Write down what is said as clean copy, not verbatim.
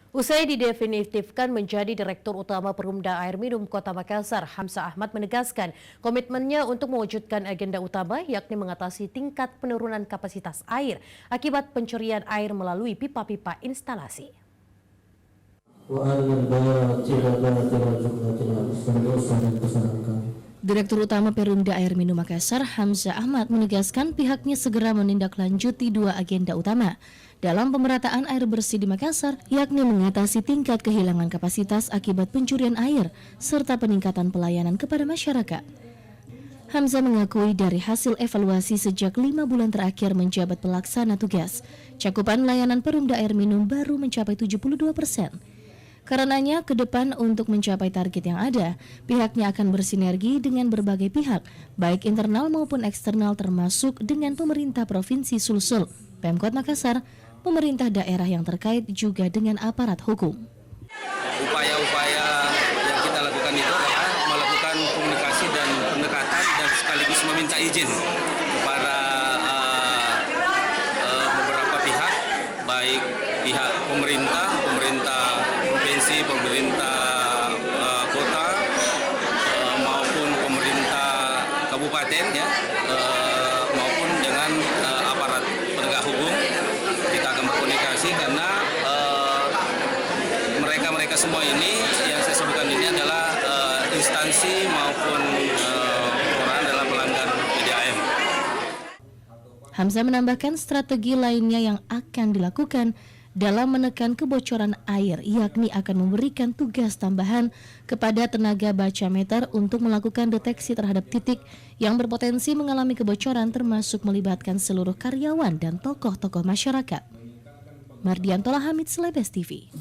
Usai didefinitifkan menjadi Direktur Utama Perumda Air Minum Kota Makassar, Hamzah Ahmad menegaskan komitmennya untuk mewujudkan agenda utama yakni mengatasi tingkat penurunan kapasitas air akibat pencurian air melalui pipa-pipa instalasi. Direktur Utama Perumda Air Minum Makassar, Hamzah Ahmad menegaskan pihaknya segera menindaklanjuti dua agenda utama dalam pemerataan air bersih di Makassar, yakni mengatasi tingkat kehilangan kapasitas akibat pencurian air serta peningkatan pelayanan kepada masyarakat. Hamzah mengakui dari hasil evaluasi sejak 5 bulan terakhir menjabat pelaksana tugas, cakupan layanan Perumda Air Minum baru mencapai 72%. Karenanya, ke depan untuk mencapai target yang ada, pihaknya akan bersinergi dengan berbagai pihak, baik internal maupun eksternal termasuk dengan pemerintah Provinsi Sulsel, Pemkot Makassar, pemerintah daerah yang terkait juga dengan aparat hukum. Upaya-upaya yang kita lakukan itu adalah melakukan komunikasi dan pendekatan dan sekaligus meminta izin kepada beberapa pihak, baik pihak pemerintah provinsi, pemerintah kota maupun pemerintah kabupaten ya, maupun dengan aparat penegak hukum. Kita akan berkomunikasi karena mereka semua ini yang saya sebutkan ini adalah instansi maupun orang dalam pelanggan PDAM. Hamzah menambahkan strategi lainnya yang akan dilakukan dalam menekan kebocoran air, yakni akan memberikan tugas tambahan kepada tenaga baca meter untuk melakukan deteksi terhadap titik yang berpotensi mengalami kebocoran, termasuk melibatkan seluruh karyawan dan tokoh-tokoh masyarakat. Mardiantola Hamid, Celebes TV.